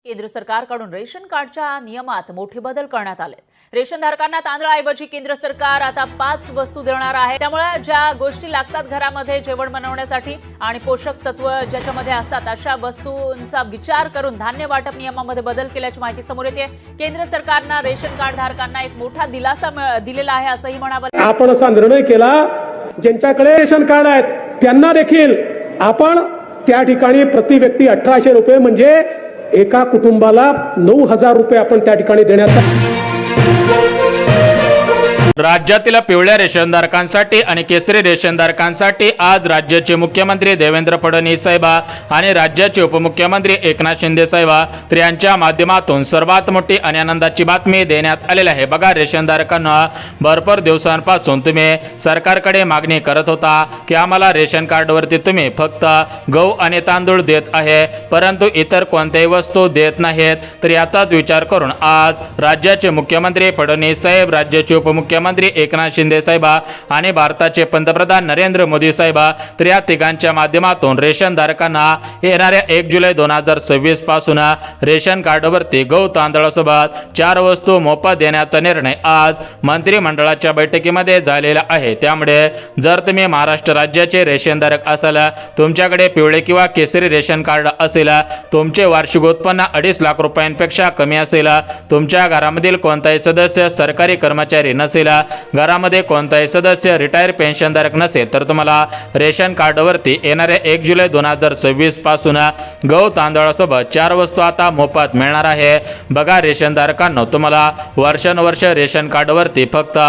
केंद्र सरकारकडून रेशन कार्डच्या नियमात मोठे बदल करण्यात आले। रेशनधारकांना तांदळाऐवजी केंद्र सरकार आता 5 वस्तू देणार आहे। त्यामुळे ज्या गोष्टी लागतात घरामध्ये जेवण बनवण्यासाठी आणि पोषक तत्व ज्याच्यामध्ये असतात अशा वस्तूंचा विचार करून धान्य वाटप नियमामध्ये बदल केल्याची माहिती समोर येते। केंद्र सरकारने रेशन कार्ड धारकांना एक मोठा दिलासा दिलेला आहे असंही म्हणावं। आपण असा निर्णय केला ज्यांच्याकडे रेशन कार्ड आहेत त्यांना देखील आपण त्या ठिकाणी प्रति व्यक्ती 1800 रुपये म्हणजे एका कुटुंबाला 9000 रुपये आपण त्या ठिकाणी देण्याचा। राज्यातील पिवळ्या रेशनधारकांसाठी आणि केसरी रेशनधारकांसाठी आज राज्याचे मुख्यमंत्री देवेंद्र फडणवीस साहेब आणि राज्याचे उपमुख्यमंत्री एकनाथ शिंदे साहेब यांच्या माध्यमातून सर्वात मोठी आणि आनंदाची बातमी देण्यात आलेली आहे। बघा, रेशनधारकांना भरपूर दिवसांपासून तुम्ही सरकारकडे मागणी करत होता की आम्हाला रेशन कार्डवरती तुम्ही फक्त गहू आणि तांदूळ देत आहे परंतु इतर कोणत्याही वस्तू देत नाहीत। तर याचाच विचार करून आज राज्याचे मुख्यमंत्री फडणवीस साहेब, राज्याचे उपमुख्यमंत्री एकनाथ शिंदे साहेब आणि भारताचे पंतप्रधान नरेंद्र मोदी साहेब तर या तिघांच्या माध्यमातून रेशनधारकांना येणाऱ्या 1 जुलै 2026 पासून रेशन कार्डवरती गहू तांदळासोबत 4 वस्तू मोफत देण्याचा निर्णय आज मंत्रिमंडळाच्या बैठकीमध्ये झालेला आहे। त्यामुळे जर तुम्ही महाराष्ट्र राज्याचे रेशनधारक असाल, तुमच्याकडे पिवळे किंवा केसरी रेशन कार्ड असेल, तुमचे वार्षिक उत्पन्न 2.5 लाख रुपयांपेक्षा कमी असेल, तुमच्या घरामधील कोणताही सदस्य सरकारी कर्मचारी नसेल, घरामध्ये कोणताही सदस्य रिटायर पेन्शनधारक नसेल तर तुम्हाला रेशन कार्डवरती येणाऱ्या 1 जुलै 2026 पासून गहू तांदळासोबत 4 वस्तू आता मोफत मिळणार आहे। बघा रेशनधारकांना तुम्हाला वर्षानुवर्ष रेशन कार्डवरती फक्त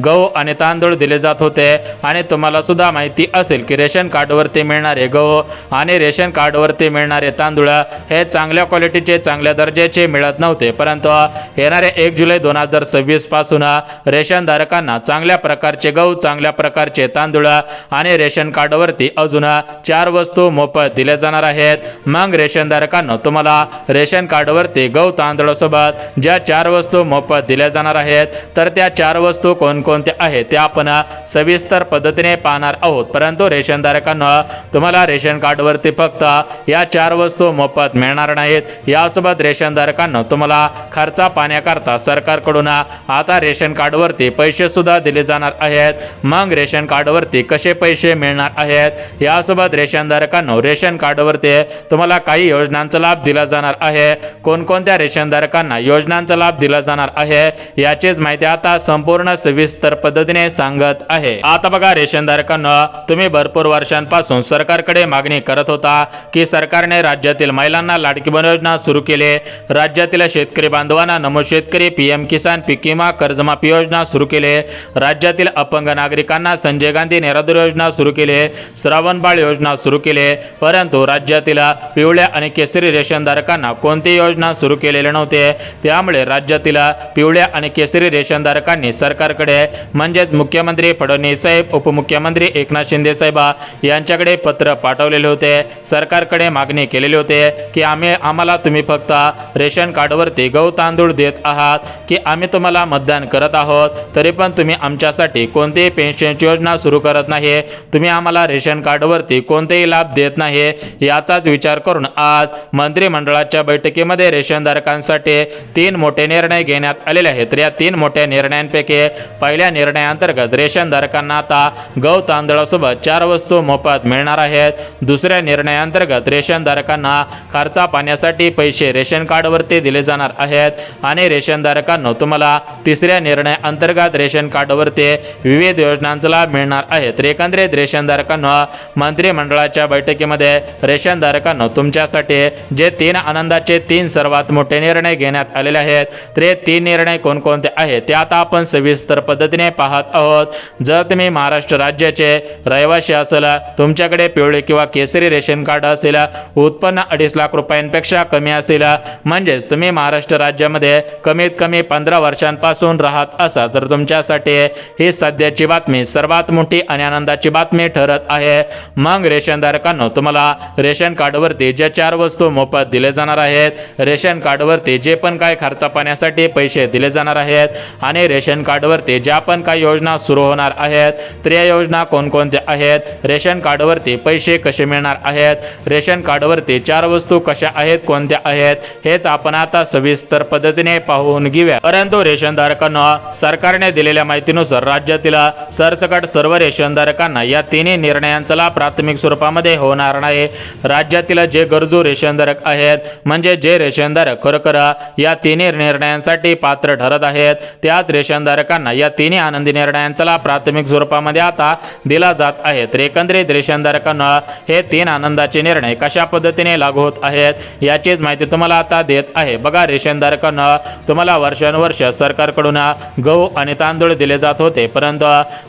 गहू आणि तांदूळ दिले जात होते आणि तुम्हाला सुद्धा माहिती असेल की रेशन कार्डवरती मिळणारे गहू आणि रेशन कार्डवरती मिळणारे तांदूळ हे चांगल्या क्वालिटीचे, चांगल्या दर्जाचे मिळत नव्हते। परंतु येणाऱ्या 1 जुलै 2026 पासून रेशनधारकांना चांगल्या प्रकारचे गहू, चांगल्या प्रकारचे तांदूळ आणि रेशन कार्डवरती अजून 4 वस्तू मोफत दिल्या जाणार आहेत। मग रेशनधारकांना तुम्हाला रेशन कार्डवरती गहू तांदळासोबत ज्या 4 वस्तू मोफत दिल्या जाणार आहेत तर त्या 4 वस्तू कोणकोणत्या आहेत ते आपण सविस्तर पद्धतीने पाहणार आहोत। परंतु रेशनधारकांना तुम्हाला रेशन कार्डवरती फक्त या 4 वस्तू मोफत मिळणार नाहीत। यासोबत रेशनधारकांना तुम्हाला खर्चा पाण्याकरता सरकारकडून आता रेशन कार्डवरती पैसे सुद्धा दिले जाणार आहेत। मग रेशन कार्डवरती कसे पैसे मिळणार आहेत यासोबत रेशनधारकांना रेशन कार्डवरती तुम्हाला काही योजनांचा लाभ दिला जाणार आहे। कोणकोणत्या रेशनधारकांना योजनांचा लाभ दिला जाणार आहे याचीच माहिती आता संपूर्ण सविस्तर पद्धतीने सांगत आहे। आता बघा, रेशनधारकांना तुम्ही भरपूर वर्षांपासून सरकारकडे मागणी करत होता की सरकारने राज्यातील महिलांना लाडकी बहीण योजना सुरू केली, राज्यातील शेतकरी बांधवांना नमो शेतकरी, पीएम किसान पीक विमा कर्जमाफी योजना सुरू केले, राज्यातील अपंग नागरिकांना संजय गांधी निराधार योजना सुरू केले, श्रावणबाळ योजना सुरू केले, परंतु राज्यातील पिवळ्या आणि केसरी रेशनधारकांना कोणती योजना सुरू केलेले नव्हते। त्यामुळे राज्यातील पिवळ्या आणि केसरी रेशनधारकांनी सरकारकडे म्हणजेच मुख्यमंत्री फडणवीस साहेब, उपमुख्यमंत्री एकनाथ शिंदे साहेब यांच्याकडे पत्र पाठवलेले होते, सरकारकडे मागणी केलेली होते की आम्हाला तुम्ही फक्त रेशन कार्डवरती गहू तांदूळ देत आहात की आम्ही तुम्हाला मतदान करत आहोत तरी पण तुम्ही आमच्यासाठी कोणतीही पेन्शनची योजना सुरू करत नाही, तुम्ही आम्हाला रेशन कार्डवरती कोणतेही लाभ देत नाही। याचाच विचार करून आज मंत्रिमंडळाच्या बैठकीमध्ये रेशनधारकांसाठी 3 मोठे निर्णय घेण्यात आलेले आहेत। तर या 3 मोठ्या निर्णयांपैकी पहिल्या निर्णयाअंतर्गत रेशनधारकांना आता गहू तांदळासोबत 4 वस्तू मोफत मिळणार आहेत। दुसऱ्या निर्णयाअंतर्गत रेशनधारकांना खर्चा पाण्यासाठी पैसे रेशन कार्डवरती दिले जाणार आहेत आणि रेशनधारकांना तुम्हाला तिसऱ्या निर्णय अंतर्गत रेशन कार्डवरती विविध योजनांचा लाभ मिळणार आहे। तर एकंदरीत रेशनधारकांना मंत्रिमंडळाच्या बैठकीमध्ये रेशनधारकांना तुमच्यासाठी जे 3 आनंदाचे 3 सर्वात मोठे निर्णय घेण्यात आलेले आहेत तर हे 3 निर्णय कोणकोणते आहेत ते आता आपण सविस्तर पद्धतीने पाहत आहोत। जर तुम्ही महाराष्ट्र राज्याचे रहिवासी असाल, तुमच्याकडे पिवळे किंवा केसरी रेशन कार्ड असेल, उत्पन्न 2.5 लाख रुपयांपेक्षा कमी असेल, म्हणजेच तुम्ही महाराष्ट्र राज्यामध्ये कमीत कमी 15 वर्षांपासून राहत असाल तर तुमच्यासाठी ही सध्याची बातमी सर्वात मोठी आणि आनंदाची बातमी ठरत आहे। मग रेशनधारकांनो, तुम्हाला रेशन कार्डवरती ज्या 4 वस्तू मोफत दिले जाणार आहेत, रेशन कार्डवरती जे पण काय खर्च पाण्यासाठी पैसे दिले जाणार आहेत आणि रेशन कार्डवरती ज्या पण काही योजना सुरू होणार आहेत, तर या योजना कोणकोणत्या आहेत, रेशन कार्डवरती पैसे कसे मिळणार आहेत, रेशन कार्डवरती 4 वस्तू कशा आहेत, कोणत्या आहेत, हेच आपण आता सविस्तर पद्धतीने पाहून घेऊया। परंतु रेशनधारकांना सरकारने दिलेल्या माहितीनुसार राज्यातील सरसकट सर्व रेशनधारकांना या तिन्ही निर्णयांचा लाभ प्राथमिक स्वरूपामध्ये होणार नाही। राज्यातील जे गरजू रेशनधारक आहेत, म्हणजे जे रेशनधारक खरोखर या तिन्ही निर्णयांसाठी पात्र ठरत आहेत, त्याच रेशनधारकांना या तिन्ही आनंदी निर्णयांचा लाभ प्राथमिक स्वरूपामध्ये आता दिला जात आहे। तर एकंदरीत रेशनधारकांना हे 3 आनंदाचे निर्णय कशा पद्धतीने लागू होत आहेत याचीच माहिती तुम्हाला आता देत आहे। बघा रेशनधारकांना तुम्हाला वर्षानुवर्ष सरकारकडून गहू आणि तांदूळ दिले जात होते, परंतु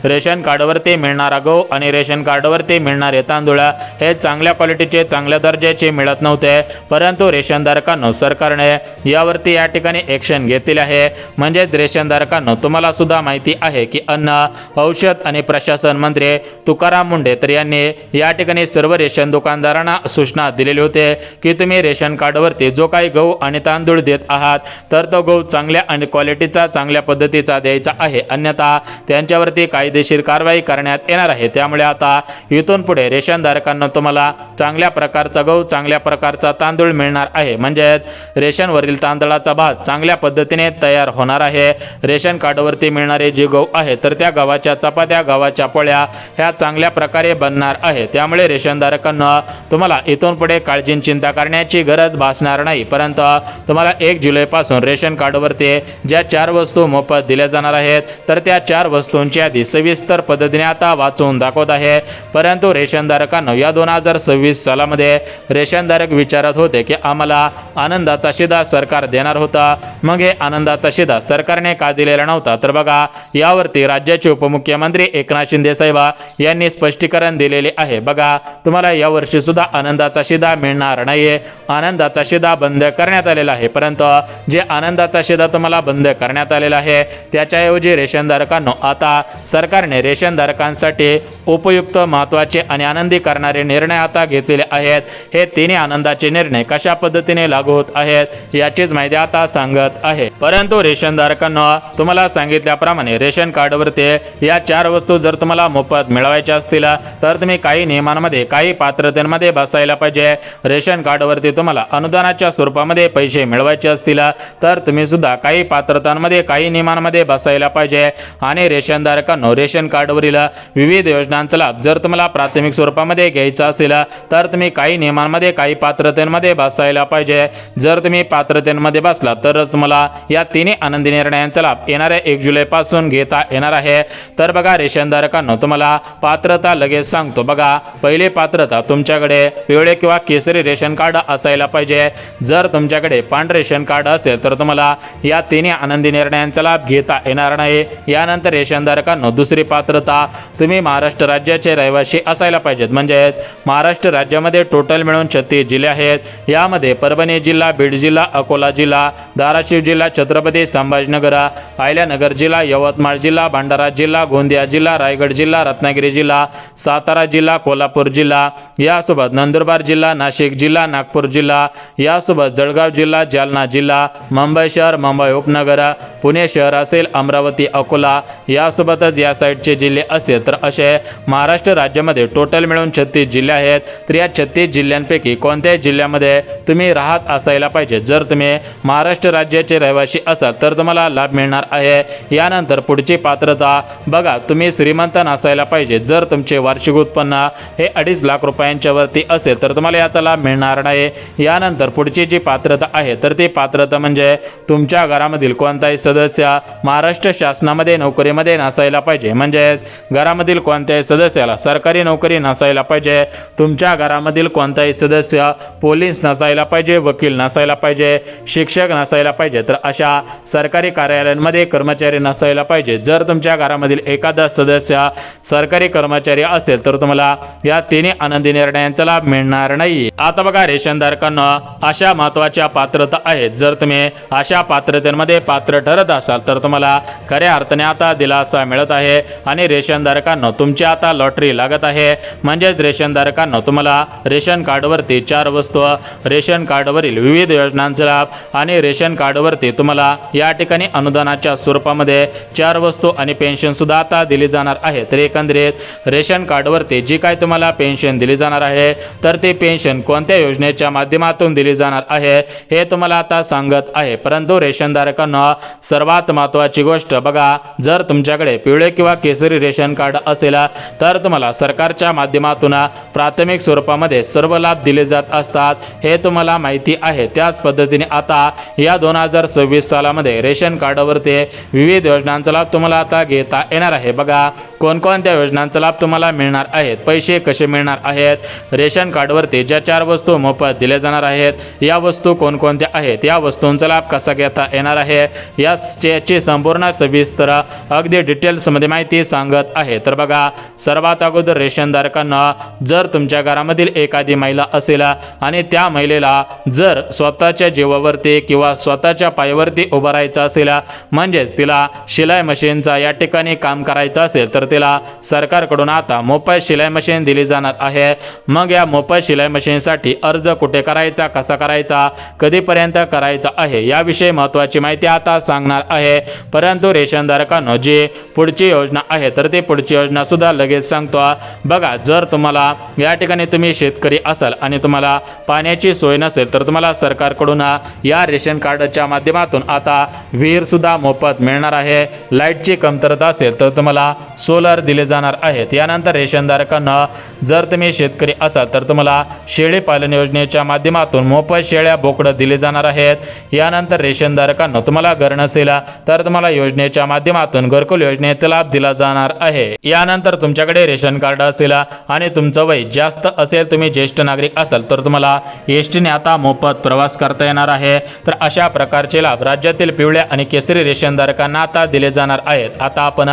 रेशन कार्डवरती मिळणारा गहू आणि रेशन कार्डवरती मिळणारे तांदूळ हे चांगल्या क्वालिटीचे चांगल्या दर्जाचे मिळत नव्हते। परंतु रेशनधारकांना सरकारने यावरती या ठिकाणी ॲक्शन घेतलेले आहे। म्हणजेच रेशनधारकांना तुम्हाला सुद्धा माहिती आहे की अन्न औषध आणि प्रशासन मंत्री तुकाराम मुंढे तर यांनी या ठिकाणी सर्व रेशन दुकानदारांना सूचना दिलेली होते की तुम्ही रेशन कार्डवरती जो काही गहू आणि तांदूळ देत आहात, तर तो गहू चांगल्या आणि क्वालिटीचा चांगल्या पद्धतीचा द्यायचा आहे, अन्यथा त्यांच्यावरती कायदेशीर कारवाई करण्यात येणार आहे। त्यामुळे आता इथून पुढे रेशनधारकांना तुम्हाला चांगल्या प्रकारचा गहू चांगल्या प्रकारचा तांदूळ मिळणार आहे। म्हणजेच रेशनवरील तांदळाचा भात चांगल्या पद्धतीने तयार होणार आहे। रेशन कार्डवरती मिळणारे जे गहू आहे, तर त्या गव्हाच्या चपात्या गव्हाच्या पोळ्या ह्या चांगल्या प्रकारे बनणार आहे। त्यामुळे रेशनधारकांना तुम्हाला इथून पुढे काळजी चिंता करण्याची गरज भासणार नाही। परंतु तुम्हाला 1 जुलैपासून रेशन कार्डवरती ज्या 4 वस्तू मोफत दिल्या जाणार आहेत, तर त्या 4 वस्तूंची यादी सविस्तर पद्धतीने आता वाचून दाखवत आहे। परंतु रेशनधारकांना या 2026 सालामध्ये रेशनधारक विचारत होते की आम्हाला आनंदाचा शिधा सरकार देणार होता, मग हे आनंदाचा शिधा सरकारने का दिलेला नव्हता? तर बघा यावरती राज्याचे उपमुख्यमंत्री एकनाथ शिंदे साहेब यांनी स्पष्टीकरण दिलेले आहे। बघा तुम्हाला यावर्षी सुद्धा आनंदाचा शिधा मिळणार नाहीये, आनंदाचा शिधा बंद करण्यात आलेला आहे। परंतु जे आनंदाचा शिधा तुम्हाला बंद करण्यात आलेला आहे, त्याच्याऐवजी रेशनधारकांना आता सरकारने रेशनधारकांसाठी उपयुक्त महत्त्वाचे आणि आनंदी करणारे निर्णय आता घेतलेले आहेत। हे तिन्ही आनंदाचे निर्णय कशा पद्धतीने लागू होत आहेत याचीच माहिती आता सांगत आहे। परंतु रेशनधारकांना तुम्हाला सांगितल्याप्रमाणे रेशन कार्डवरती या 4 वस्तू जर तुम्हाला मोफत मिळवायच्या असतील, तर तुम्ही काही नियमांमध्ये काही पात्रतेमध्ये बसायला पाहिजे। रेशन कार्डवरती तुम्हाला अनुदानाच्या स्वरूपामध्ये पैसे मिळवायचे असतील, तर तुम्ही सुद्धा काही पात्रतांमध्ये काही नियमांमध्ये बसायला पाहिजे। आणि रेशनधारकांना रेशन कार्डवरील विविध योजनांचा लाभ जर तुम्हाला प्राथमिक स्वरूपामध्ये घ्यायचा असेल, तर तुम्ही काही नियमांमध्ये काही पात्रतेमध्ये बसायला पाहिजे। जर तुम्ही पात्रतेमध्ये बसला तरच तुम्हाला या तिन्ही आनंदी निर्णयांचा लाभ येणाऱ्या 1 जुलैपासून घेता येणार आहे। तर बघा रेशनधारकांना तुम्हाला पात्रता लगेच सांगतो। बघा पहिली पात्रता तुमच्याकडे पिवळे किंवा केसरी रेशन कार्ड असायला पाहिजे। जर तुमच्याकडे पांढरे रेशन कार्ड असेल तर तुम्हाला या तिन्ही आनंदी निर्णयांचा लाभ घेता येणार नाही। यानंतर रेशनधारकांना दुसरी पात्रता तुम्ही महाराष्ट्र राज्याचे रहिवासी असायला पाहिजेत। म्हणजेच महाराष्ट्र राज्यामध्ये टोटल मिळून 36 जिल्हे आहेत। यामध्ये परभणी जिल्हा, बीड जिल्हा, अकोला जिल्हा, धाराशिव जिल्हा, छत्रपती संभाजीनगर, अहिल्यानगर जिल्हा, यवतमाळ जिल्हा, भंडारा जिल्हा, गोंदिया जिल्हा, रायगड जिल्हा, रत्नागिरी जिल्हा, सातारा जिल्हा, कोल्हापूर जिल्हा, यासोबत नंदुरबार जिल्हा, नाशिक जिल्हा, नागपूर जिल्हा, यासोबत जळगाव जिल्हा, जालना जिल्हा, मुंबई शहर, मुंबई उपनगर, पुणे शहर असेल, अमरावती, अकोला, यासोबतच या साईडचे जिल्हे असेल, तर असे महाराष्ट्र राज्यामध्ये टोटल मिळून 36 जिल्हे आहेत। तर या 36 जिल्ह्यांपैकी कोणत्याही जिल्ह्यामध्ये तुम्ही राहत असायला पाहिजे। जर तुम्ही महाराष्ट्र राज्याचे रहिवासी असाल तर तुम्हाला लाभ मिळणार आहे। यानंतर पुढची पात्रता बघा, तुम्ही श्रीमंत नसायला पाहिजे। जर तुमचे वार्षिक उत्पन्न हे 2.5 लाख रुपयांच्या वरती असेल तर तुम्हाला याचा लाभ मिळणार नाही। यानंतर पुढची जी पात्रता आहे, तर ती पात्रता म्हणजे तुमच्या घरामधील कोणताही सदस्य महाराष्ट्र शासनामध्ये नोकरीमध्ये नसायला पाहिजे। म्हणजेच घरामधील कोणत्याही सदस्याला सरकारी नोकरी नसायला पाहिजे। तुमच्या घरामधील कोणताही सदस्य पोलीस नसायला पाहिजे, वकील नसायला पाहिजे, शिक्षक नसायला पाहिजे, तर अशा सरकारी कार्यालयांमध्ये कर्मचारी नसायला पाहिजे। जर तुमच्या घरामधील एखादा सदस्य सरकारी कर्मचारी असेल तर तुम्हाला या तिन्ही आनंदी निर्णयांचा लाभ मिळणार नाही। आता बघा रेशनधारकांना अशा महत्त्वाच्या पात्रता आहेत। जर तुम्ही अशा पात्रतेमध्ये पात्र ठरत असाल तर तुम्हाला खऱ्या अर्थाने आता दिलासा मिळत आहे आणि रेशनधारकांना तुमची आता लॉटरी लागत आहे. म्हणजेच रेशनधारकांना तुम्हाला रेशन कार्डवरती 4 वस्तू, रेशन कार्डवरील विविध योजनांचा लाभ आणि रेशन कार्डवरती तुम्हाला या ठिकाणी अनुदानाच्या स्वरूपामध्ये 4 वस्तू आणि पेन्शन सुद्धा आता दिली जाणार आहे. तर एकंदरीत रेशन कार्डवरती जी काय तुम्हाला पेन्शन दिली जाणार आहे तर ती पेन्शन कोणत्या योजनेच्या माध्यमातून दिली जाणार आहे हे तुम्हाला आता सांगत आहे. परंतु रेशनधारकांना सर्वात महत्त्वाची गोष्ट बघा, जर तुमच्याकडे पिवळे किंवा केसरी रेशन कार्ड असेल तर तुम्हाला सरकारच्या माध्यमातून प्राथमिक स्वरूपामध्ये सर्व लाभ दिले जात असतात, हे तुम्हाला माहिती आहे. त्याच पद्धतीने आता या 2026 सालामध्ये रेशन कार्डवरती विविध योजनांचा लाभ तुम्हाला आता घेता येणार आहे. बघा कोणकोणत्या योजनांचा लाभ तुम्हाला मिळणार आहेत, पैसे कसे मिळणार आहेत, रेशन कार्डवरती ज्या 4 वस्तू मोफत दिल्या जाणार आहेत या वस्तू कोणकोणत्या आहेत, या वस्तूंचा लाभ कसा घेता येणार आहे याची संपूर्ण सविस्तर अगदी डिटेल्समध्ये माहिती सांगत आहे. तर बघा सर्वात अगोदर रेशनधारकांना जर तुमच्या घरामधील एखादी महिला असेल आणि त्या महिलेला जर स्वतःच्या जीवावरती किंवा स्वतःच्या पायावरती उभं राहायचं असेल, म्हणजेच तिला शिलाई मशीनचा या ठिकाणी काम करायचं असेल तर तिला सरकारकडून आता मोफत शिलाई मशीन दिली जाणार आहे. मग या मोफत शिलाई मशीनसाठी अर्ज कुठे करायचा, कसा करायचा, कधीपर्यंत करायचा आहे याविषयी महत्त्वाची माहिती आता सांगणार आहे. परंतु रेशनधारकांनो जी पुढची योजना आहे तर ती पुढची योजना सुद्धा लगेच सांगतो. बघा जर तुम्हाला या ठिकाणी तुम्ही शेतकरी असाल आणि तुम्हाला पाण्याची सोय नसेल तर तुम्हाला सरकारकडून या रेशन कार्डच्या माध्यमातून आता विहीर सुद्धा मोफत मिळणार आहे. लाईटची कमतरता असेल तर तुम्हाला सोलर दिले जाणार आहेत. यानंतर रेशनधारकांना जर तुम्ही शेतकरी असाल तर तुम्हाला शेळी पालन योजनेच्या माध्यमातून मोफत शेळ्या बोकडं दिले जाणार आहेत. यानंतर रेशनधारकांना तुम्हाला घर नसेल तर तुम्हाला योजनेच्या माध्यमातून घरकुल योजनेचा लाभ दिला जाणार आहे. यानंतर तुमच्याकडे रेशन कार्ड असेल आणि तुमचं वय जास्त असेल, तुम्ही ज्येष्ठ नागरिक असाल तर तुम्हाला एसटीने आता मोफत प्रवास करता येणार आहे. तर अशा प्रकारचे लाभ राज्यातील पिवळ्या आणि केसरी रेशनधारकांना आता दिले जाणार आहेत. आता आपण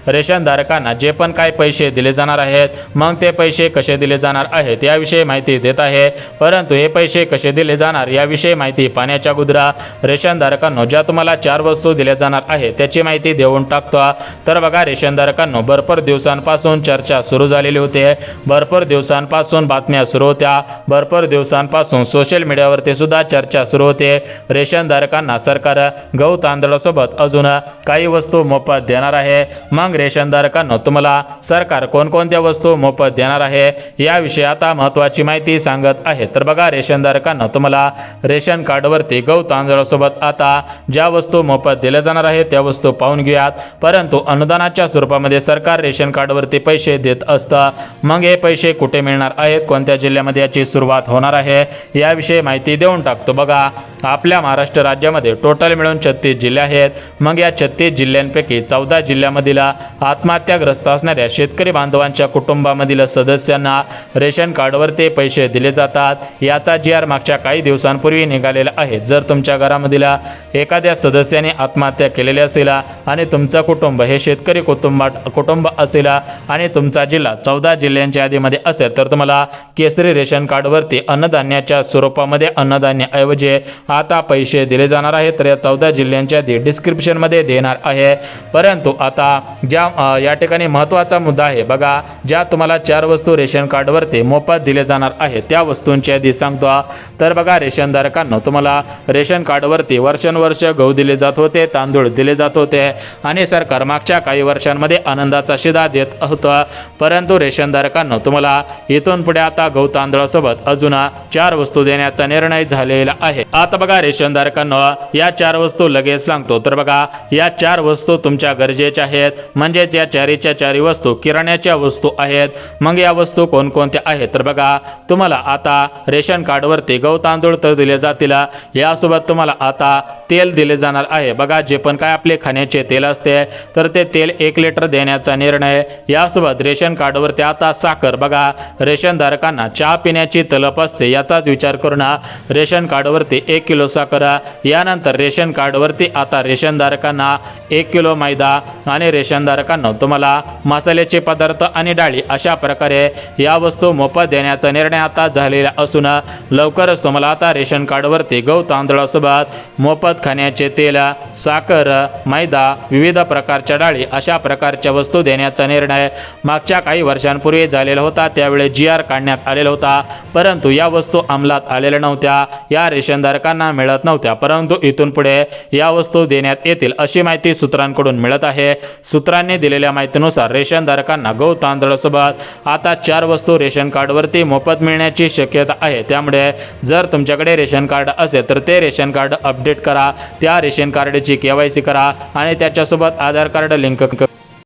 रेशनधारकांना जे पण काय पैसे दिले जाणार आहेत मग ते पैसे कसे दिले जाणार आहेत याविषयी माहिती देत आहे. परंतु हे पैसे कसे दिले जाणार याविषयी माहिती पाण्याच्या गुजरा रेशनधारकांना ज्या तुम्हाला 4 वस्तू दिल्या जाणार आहेत त्याची माहिती देऊन टाकतो. तर बघा रेशनधारकांना भरपूर दिवसांपासून चर्चा सुरू झालेली होती, भरपूर दिवसांपासून बातम्या सुरू होत्या, भरपूर दिवसांपासून सोशल मीडियावरती सुद्धा चर्चा सुरू होते. रेशनधारकांना सरकार गहू तांदळासोबत अजून काही वस्तू मोफत देणार आहे. मग रेशनधारकांना तुम्हाला सरकार कोणकोणत्या वस्तू मोफत देणार आहे याविषयी आता महत्त्वाची माहिती सांगत आहे. तर बघा रेशनधारकांना तुम्हाला रेशन कार्डवरती गहू तांदळासोबत आता ज्या वस्तू मोफत दिल्या जाणार आहेत त्या वस्तू पाहून घेऊयात. परंतु अनुदानाच्या स्वरूपामध्ये सरकार रेशन कार्डवरती पैसे देत असतं. मग हे पैसे कुठे मिळणार आहेत, कोणत्या जिल्ह्यामध्ये याची सुरुवात होणार आहे याविषयी माहिती देऊन टाकतो. बघा आपल्या महाराष्ट्र राज्यामध्ये टोटल मिळून 36 जिल्हे आहेत. मग या 36 जिल्ह्यांपैकी 14 जिल्ह्यामधील आत्महत्याग्रस्त असणाऱ्या शेतकरी बांधवांच्या कुटुंबामधील सदस्यांना रेशन कार्डवरती पैसे दिले जातात. याचा GR मागच्या काही दिवसांपूर्वी निघालेला आहे. जर तुमच्या घरामधील एखाद्या सदस्याने आत्महत्या केलेली असेल आणि तुमचं कुटुंब हे शेतकरी कुटुंब असेल आणि तुमचा जिल्हा 14 जिल्ह्यांच्या यादीमध्ये असेल तर तुम्हाला केसरी रेशन कार्डवरती अन्नधान्याच्या स्वरूपामध्ये अन्नधान्याऐवजी आता पैसे दिले जाणार आहेत. तर या 14 जिल्ह्यांच्या यादी डिस्क्रिप्शनमध्ये देणार आहे. परंतु आता ज्या या ठिकाणी महत्त्वाचा मुद्दा आहे बघा, ज्या तुम्हाला 4 वस्तू रेशन कार्डवरती मोफत दिले जाणार आहेत त्या वस्तूंची यादी सांगतो. तर बघा रेशनधारकांना तुम्हाला रेशन कार्डवरती वर्षानुवर्ष गहू दिले जात होते, तांदूळ दिले जात होते आणि सरकार मागच्या काही वर्षांमध्ये आनंदाचा शिधा देत होतं. परंतु रेशनधारकांना तुम्हाला इथून पुढे आता गहू तांदळासोबत अजून 4 वस्तू देण्याचा निर्णय झालेला आहे. आता बघा रेशनधारकांना या 4 वस्तू लगेच सांगतो. तर बघा या 4 वस्तू तुमच्या गरजेच्या आहेत. म्हणजेच या 4च्या 4 वस्तू किराण्याच्या वस्तू आहेत. मग या वस्तू कोणकोणत्या आहेत तर बघा तुम्हाला आता रेशन कार्डवरती गहू तांदूळ तर दिले जातील, यासोबत तुम्हाला आता तेल दिले जाणार आहे. बघा जे पण काय आपले खाण्याचे तेल असते तर ते तेल 1 लिटर देण्याचा निर्णय. यासोबत रेशन कार्डवरती आता साखर, बघा रेशनधारकांना चहा पिण्याची तलप असते याचाच विचार करून रेशन कार्डवरती 1 किलो साखर. यानंतर रेशन कार्डवरती आता रेशनधारकांना 1 किलो मैदा आणि रेशनधारकांना तुम्हाला मसाल्याचे पदार्थ आणि डाळी अशा प्रकारे या वस्तू मोफत देण्याचा निर्णय आता झालेला असून लवकरच तुम्हाला आता रेशन कार्डवरती गहू तांदळासोबत मोफत खाण्याचे तेल, साखर, मैदा, विविध प्रकारच्या डाळी अशा प्रकारच्या वस्तू देण्याचा निर्णय मागच्या काही वर्षांपूर्वी झालेला होता। त्यावेळी GR काढण्यात आलेला होता, परंतु या वस्तू अंमलात आलेल्या नव्हत्या, या रेशनधारकांना मिळत नव्हत्या। परंतु इथून पुढे या वस्तू देण्यात येतील अशी माहिती सूत्रांकडून मिळत आहे। सूत्रांनी दिलेल्या माहितीनुसार रेशनधारकांना गहू तांदळासोबत आता 4 वस्तू रेशन कार्डवरती मोफत मिळण्याची शक्यता आहे। त्यामुळे जर तुमच्याकडे रेशन कार्ड असेल तर ते रेशन कार्ड अपडेट करा, त्या रेशन कार्डची KYC करा आणि त्याच्यासोबत आधार कार्ड लिंक